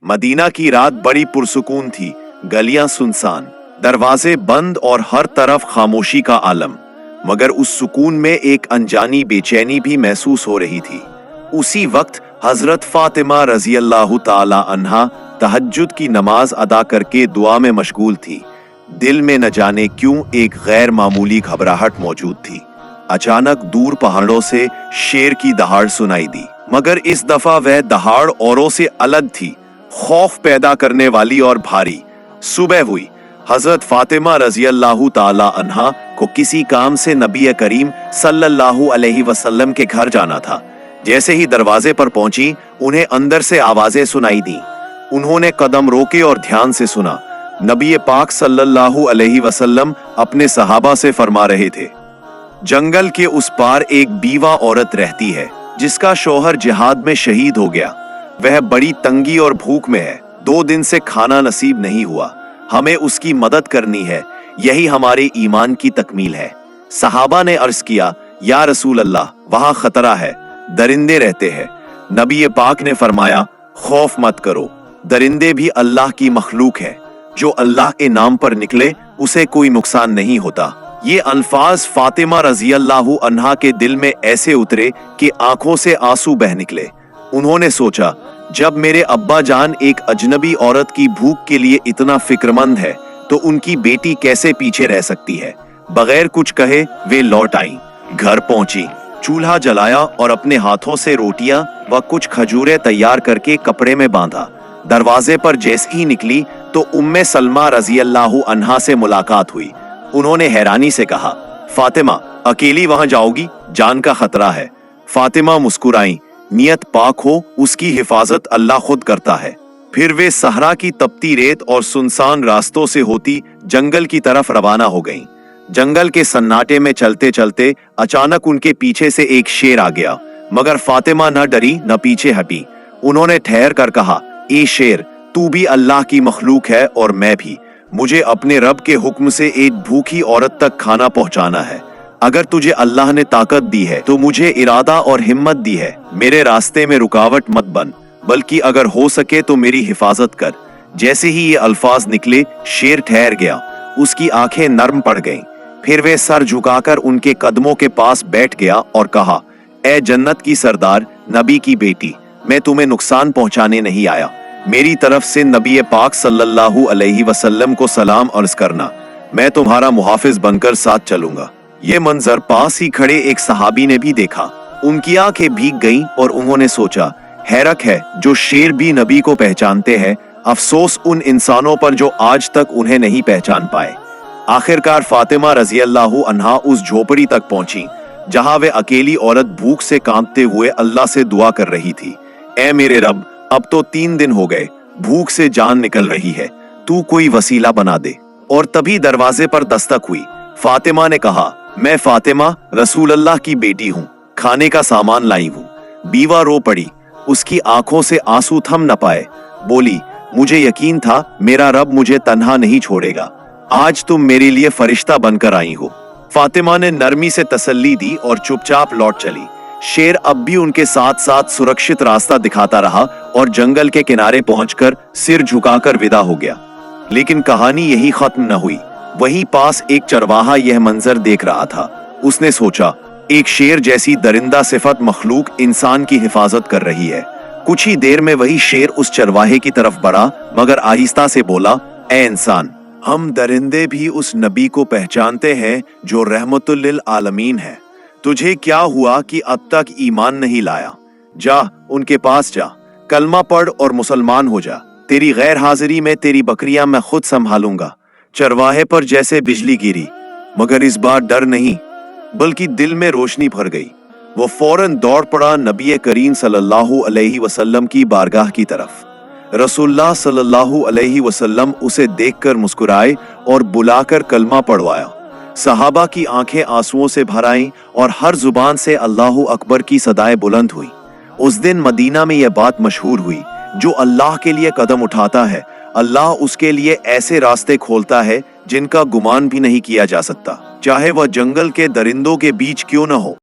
Medina की रात बड़ी पुरसुकून थी, गलियां सुनसान, दरवाजे बंद और हर तरफ खामोशी का आलम। मगर उस सुकून में एक अनजानी बेचैनी भी महसूस हो रही थी। उसी वक्त हजरत फातिमा रजी अल्लाह ताला अन्हा तहज्जुद की नमाज अदा करके दुआ में मशगूल थी। दिल में न जाने क्यों एक गैर मामूली घबराहट मौजूद थी। अचानक दूर पहाड़ों से शेर की दहाड़ सुनाई दी, मगर इस दफा वह दहाड़ औरों से अलग थी, खौफ पैदा करने वाली और भारी। सुबह हुई। हजरत फातिमा रजी अल्लाह ताला अन्हा को किसी काम से नबी करीम सल्लल्लाहु अलैहि वसल्लम के घर जाना था। जैसे ही दरवाजे पर पहुंची, उन्हें अंदर से आवाजें सुनाई दी। उन्होंने कदम रोके और ध्यान से सुना। नबी पाक सल्लल्लाहु अलैहि वसल्लम अपने सहाबा से फरमा रहे थे, जंगल के उस पार एक बीवा औरत रहती है जिसका शौहर जिहाद में शहीद हो गया। वह बड़ी तंगी और भूख में है, 2 दिन से खाना नसीब नहीं हुआ। हमें उसकी मदद करनी है, यही हमारे ईमान की तकमील है। सहाबा ने अर्ज किया, या रसूल अल्लाह, वहां खतरा है, दरिंदे रहते हैं। नबी पाक ने फरमाया, खौफ मत करो, दरिंदे भी अल्लाह की मखलूक है, जो अल्लाह के नाम पर निकले उसे कोई नुकसान नहीं होता। ये अल्फाज फातिमा रजी अल्लाह अन्हा के दिल में ऐसे उतरे कि आंखों से आंसू बह निकले। उन्होंने सोचा, जब मेरे अब्बा जान एक अजनबी औरत की भूख के लिए इतना फिक्रमंद है, तो उनकी बेटी कैसे पीछे रह सकती है। बगैर कुछ कहे वे लौट आई, घर पहुंची, चूल्हा जलाया और अपने हाथों से रोटियां व कुछ खजूरें तैयार करके कपड़े में बांधा। दरवाजे पर जैसे ही निकली तो उम्मे सलमा रजी अल्लाह अन्हा से मुलाकात हुई। उन्होंने हैरानी से कहा, फातिमा, अकेली वहां जाओगी? जान का खतरा है। फातिमा मुस्कुराई, नियत पाक हो, उसकी हिफाजत अल्लाह खुद करता है। फिर वे सहरा की तपती रेत और सुनसान रास्तों से होती जंगल की तरफ रवाना हो गईं। जंगल के सन्नाटे में चलते चलते अचानक उनके पीछे से एक शेर आ गया, मगर फातिमा न डरी न पीछे हटी। उन्होंने ठहर कर कहा, ए शेर, तू भी अल्लाह की मखलूक है और मैं भी। मुझे अपने रब के हुक्म से एक भूखी औरत तक खाना पहुंचाना है। अगर तुझे अल्लाह ने ताकत दी है तो मुझे इरादा और हिम्मत दी है, मेरे रास्ते में रुकावट मत बन, बल्कि अगर हो सके तो मेरी हिफाजत कर। जैसे ही ये अल्फाज निकले, शेर ठहर गया, उसकी आंखें नर्म पड़ गईं। फिर वे सर झुकाकर उनके कदमों के पास बैठ गया और कहा, ए जन्नत की सरदार, नबी की बेटी, मैं तुम्हें नुकसान पहुंचाने नहीं आया। मेरी तरफ से नबी पाक सल्लल्लाहु अलैहि वसल्लम को सलाम अर्ज करना, मैं तुम्हारा मुहाफिज बनकर साथ चलूंगा। ये मंजर पास ही खड़े एक सहाबी ने भी देखा। उनकी आंखें भीग गईं और उन्होंने सोचा, हैरत है, जो शेर भी नबी को पहचानते हैं, अफसोस उन इंसानों पर जो आज तक उन्हें नहीं पहचान पाए। आखिरकार फातिमा रजी अल्लाह अन्हा उस झोपड़ी तक पहुंची, जहां वे अकेली औरत भूख से कांपते हुए अल्लाह से दुआ कर रही थी। ए मेरे रब, अब तो 3 दिन हो गए, भूख से जान निकल रही है, तू कोई वसीला बना दे। और तभी दरवाजे पर दस्तक हुई। फातिमा ने कहा, मैं फातिमा रसूल अल्लाह की बेटी हूँ, खाने का सामान लाई हूँ। बीवा रो पड़ी, उसकी आंखों से आंसू थम न पाए। बोली, मुझे यकीन था मेरा रब मुझे तन्हा नहीं छोड़ेगा, आज तुम मेरे लिए फरिश्ता बनकर आई हो। फातिमा ने नरमी से तसल्ली दी और चुपचाप लौट चली। शेर अब भी उनके साथ साथ सुरक्षित रास्ता दिखाता रहा और जंगल के किनारे पहुंचकर सिर झुकाकर विदा हो गया। लेकिन कहानी यही खत्म न हुई। वहीं पास एक चरवाहा यह मंजर देख रहा था। उसने सोचा, एक शेर जैसी दरिंदा सिफत मखलूक इंसान की हिफाजत कर रही है। कुछ ही देर में वही शेर उस चरवाहे की तरफ बढ़ा, मगर आहिस्ता से बोला, ए इंसान, हम दरिंदे भी उस नबी को पहचानते हैं जो रहमतुल लिल आलमीन है। तुझे क्या हुआ कि अब तक ईमान नहीं लाया? जा, उनके पास जा, कलमा पढ़ और मुसलमान हो जा। तेरी गैर हाजिरी में तेरी बकरियां मैं खुद संभालूंगा। चरवाहे पर जैसे बिजली गिरी, मगर इस बार डर नहीं बल्कि दिल में रोशनी भर गई। वो फौरन दौड़ पड़ा नबी करीम सल्लल्लाहु अलैहि वसल्लम की बारगाह की तरफ। रसूलुल्लाह सल्लल्लाहु अलैहि वसल्लम उसे देखकर मुस्कुराए और बुलाकर कलमा पढ़वाया। सहाबा की आंखें आंसुओं से भर आईं और हर जुबान से अल्लाहु अकबर की सदाएं बुलंद हुई। उस दिन मदीना में यह बात मशहूर हुई, जो अल्लाह के लिए कदम उठाता है, अल्लाह उसके लिए ऐसे रास्ते खोलता है जिनका गुमान भी नहीं किया जा सकता, चाहे वह जंगल के दरिंदों के बीच क्यों न हो।